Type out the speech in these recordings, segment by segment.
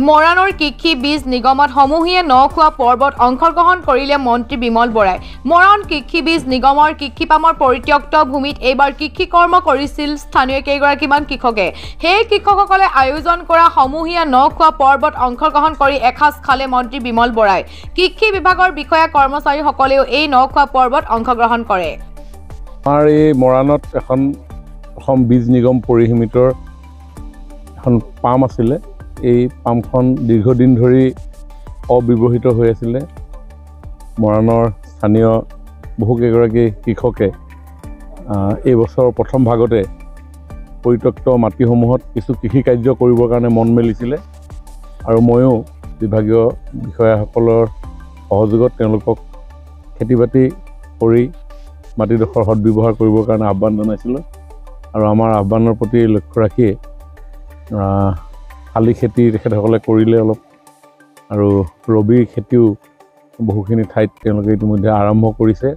মৰাণৰ কৃষি বীজ নিগমত সমূহীয়া নখোৱা পৰ্বত অংশগ্ৰহণ কৰিলে মন্ত্ৰী বিমল বৰাই। মৰাণ কৃষি বীজ নিগমৰ কৃষিপামৰ পৰিত্যক্ত ভূমিত এইবাৰ কৃষি কৰ্ম কৰিছিল স্থানীয় কেইগৰাকীমান কৃষকে। সেই কৃষকসকলে আয়োজন কৰা সমূহীয়া নখোৱা পৰ্বত অংশগ্ৰহণ কৰি এসাঁজ খালে মন্ত্ৰী বিমল বৰাই। কৃষি বিভাগৰ বিষয়া কৰ্মচাৰীসকলেও এই নখোৱা পৰ্বত অংশগ্ৰহণ কৰে। আমাৰ এই মৰাণত এখন অসম বীজ নিগম পৰিসীমিতৰ এখন পাম আছিলে। এই পামখন দীৰ্ঘদিন ধৰি অব্যৱহৃত হৈ আছিলে। মৰাণৰ স্থানীয় বহুকেইগৰাকী কৃষকে এই বছৰৰ প্ৰথম ভাগতে পৰিত্যক্ত মাটিসমূহত কিছু কৃষি কাৰ্য কৰিবৰ কাৰণে মন মেলিছিলে আৰু ময়ো বিভাগীয় বিষয়াসকলৰ সহযোগত তেওঁলোকক খেতি বাতি কৰি মাটিডোখৰ সদব্যৱহাৰ কৰিবৰ কাৰণে আহ্বান জনাইছিলোঁ আৰু আমাৰ আহ্বানৰ প্ৰতি লক্ষ্য ৰাখিয়ে শালি খেতি তেখেতসকলে কৰিলে অলপ আৰু ৰবি খেতিও বহুখিনি ঠাইত তেওঁলোকে ইতিমধ্যে আৰম্ভ কৰিছে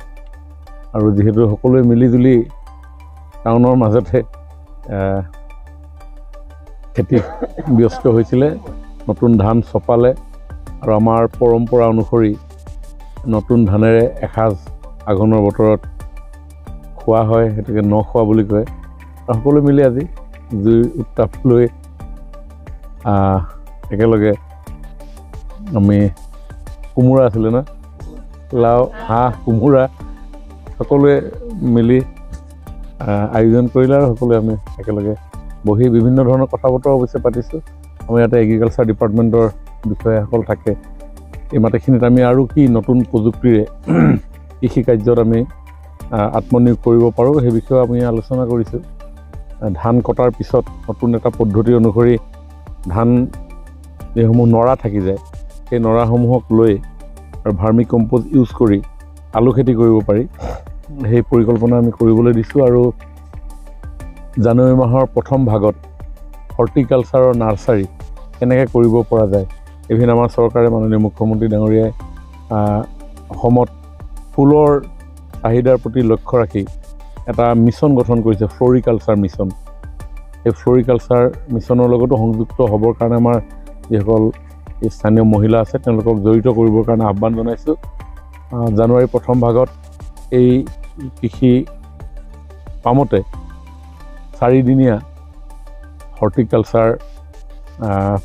আৰু যিহেতু সকলোৱে মিলিজুলি টাউনৰ মাজতে খেতি ব্যস্ত হৈছিলে, নতুন ধান চপালে আৰু আমাৰ পৰম্পৰা অনুসৰি নতুন ধানেৰে এসাঁজ আঘোণৰ বতৰত খোৱা হয়, সেইটোকে নখোৱা বুলি কয়। আৰু সকলোৱে মিলি আজি জুইৰ উত্তাপ লৈ একেলগে আমি কোমোৰা আছিলে না, লাও, হাঁহ, কোমোৰা সকলোৱে মিলি আয়োজন কৰিলে আৰু সকলোৱে আমি একেলগে বহি বিভিন্ন ধৰণৰ কথা বতৰা অৱশ্যে পাতিছোঁ। আমাৰ ইয়াতে এগ্ৰিকালচাৰ ডিপাৰ্টমেণ্টৰ বিষয়াসকল থাকে। এই মাটিখিনিত আমি আৰু কি নতুন প্ৰযুক্তিৰে কৃষি কাৰ্যত আমি আত্মনিয়োগ কৰিব পাৰোঁ সেই বিষয়ে আমি আলোচনা কৰিছোঁ। ধান কটাৰ পিছত নতুন এটা পদ্ধতি অনুসৰি ধান যিসমূহ নৰা থাকি যায় সেই নৰাসমূহক লৈ আৰু ভাৰ্মি কম্প'জ ইউজ কৰি আলু খেতি কৰিব পাৰি, সেই পৰিকল্পনা আমি কৰিবলৈ দিছোঁ। আৰু জানুৱাৰী মাহৰ প্ৰথম ভাগত হৰ্টিকালচাৰৰ নাৰ্চাৰী কেনেকৈ কৰিব পৰা যায়, ইভিন আমাৰ চৰকাৰে মাননীয় মুখ্যমন্ত্ৰী ডাঙৰীয়াই অসমত ফুলৰ চাহিদাৰ প্ৰতি লক্ষ্য ৰাখি এটা মিছন গঠন কৰিছে, ফ্লৰিকালচাৰ মিছন। এই ফ্লৰিকালচাৰ মিছনৰ লগতো সংযুক্ত হ'বৰ কাৰণে আমাৰ যিসকল এই স্থানীয় মহিলা আছে তেওঁলোকক জড়িত কৰিবৰ কাৰণে আহ্বান জনাইছোঁ। জানুৱাৰীৰ প্ৰথম ভাগত এই কৃষি পামতে 4 দিনীয়া হৰ্টিকালচাৰ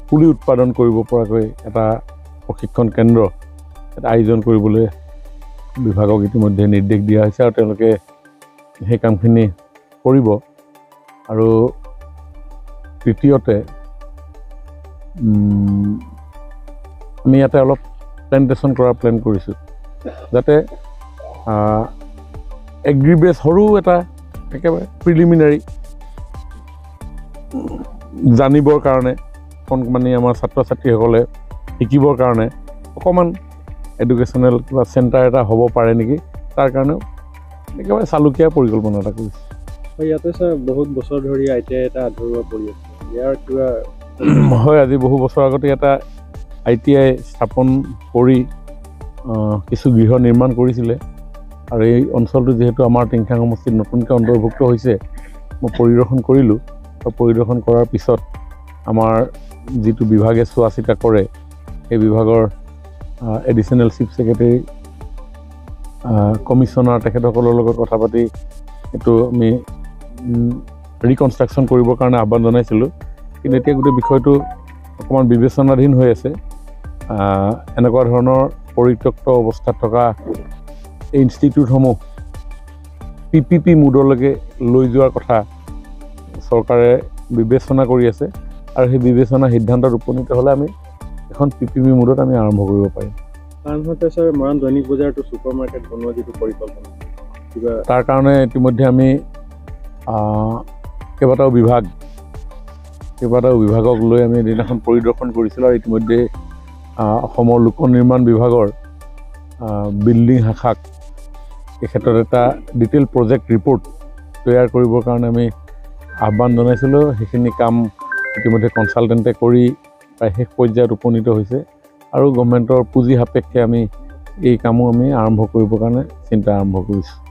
পুলি উৎপাদন কৰিব পৰাকৈ এটা প্ৰশিক্ষণ কেন্দ্ৰ এটা আয়োজন কৰিবলৈ বিভাগক ইতিমধ্যে নিৰ্দেশ দিয়া হৈছে আৰু তেওঁলোকে সেই কামখিনি কৰিব। আৰু তৃতীয়তে আমি ইয়াতে অলপ প্লেণ্টেশ্যন কৰাৰ প্লেন কৰিছোঁ, যাতে এগ্ৰিবেজ সৰু এটা একেবাৰে প্ৰিলিমিনাৰী জানিবৰ কাৰণে মানে আমাৰ ছাত্ৰ ছাত্ৰীসকলে শিকিবৰ কাৰণে অকণমান এডুকেশ্যনেল কিবা চেণ্টাৰ এটা হ'ব পাৰে নেকি, তাৰ কাৰণেও একেবাৰে চালুকীয়া পৰিকল্পনা এটা কৰিছোঁ। ইয়াতে ছাৰ বহুত বছৰ ধৰি ITI এটা আধৰুৱা পৰি আছে, ইয়াৰ কিবা হয়, আজি বহু বছৰ আগতে এটা ITI স্থাপন কৰি কিছু গৃহ নিৰ্মাণ কৰিছিলে আৰু এই অঞ্চলটো যিহেতু আমাৰ টিংখাং সমষ্টিত নতুনকৈ অন্তৰ্ভুক্ত হৈছে, মই পৰিদৰ্শন কৰিলোঁ। পৰিদৰ্শন কৰাৰ পিছত আমাৰ যিটো বিভাগে চোৱা চিতা কৰে সেই বিভাগৰ এডিশ্যনেল চিফ ছেক্ৰেটাৰী কমিশ্যনাৰ তেখেতসকলৰ লগত কথা পাতি এইটো আমি ৰিকনষ্ট্ৰাকশ্যন কৰিবৰ কাৰণে আহ্বান জনাইছিলোঁ। কিন্তু এতিয়া গোটেই বিষয়টো অকণমান বিবেচনাধীন হৈ আছে। এনেকুৱা ধৰণৰ পৰিত্যক্ত অৱস্থাত থকা ইনষ্টিটিউটসমূহ PPP মোডলৈকে লৈ যোৱাৰ কথা চৰকাৰে বিবেচনা কৰি আছে আৰু সেই বিবেচনা সিদ্ধান্তত উপনীত হ'লে আমি এখন PPP মোডত আমি আৰম্ভ কৰিব পাৰিম। আনহাতে ছাৰ মৰাণ দৈনিক বজাৰটো ছুপাৰ মাৰ্কেট বনোৱা যিটো পৰিকল্পনা, কিবা তাৰ কাৰণে ইতিমধ্যে আমি কেইবাটাও বিভাগক লৈ আমি এদিনাখন পৰিদৰ্শন কৰিছিলোঁ আৰু ইতিমধ্যে অসমৰ লোক নিৰ্মাণ বিভাগৰ বিল্ডিং শাখাক এই ক্ষেত্ৰত এটা ডিটেইল প্ৰজেক্ট ৰিপৰ্ট তৈয়াৰ কৰিবৰ কাৰণে আমি আহ্বান জনাইছিলোঁ। সেইখিনি কাম ইতিমধ্যে কনচালটেণ্টে কৰি প্ৰায় শেষ পৰ্যায়ত উপনীত হৈছে আৰু গভৰ্ণমেণ্টৰ পুঁজি সাপেক্ষে আমি এই কামো আমি আৰম্ভ কৰিবৰ কাৰণে চিন্তা আৰম্ভ কৰিছোঁ।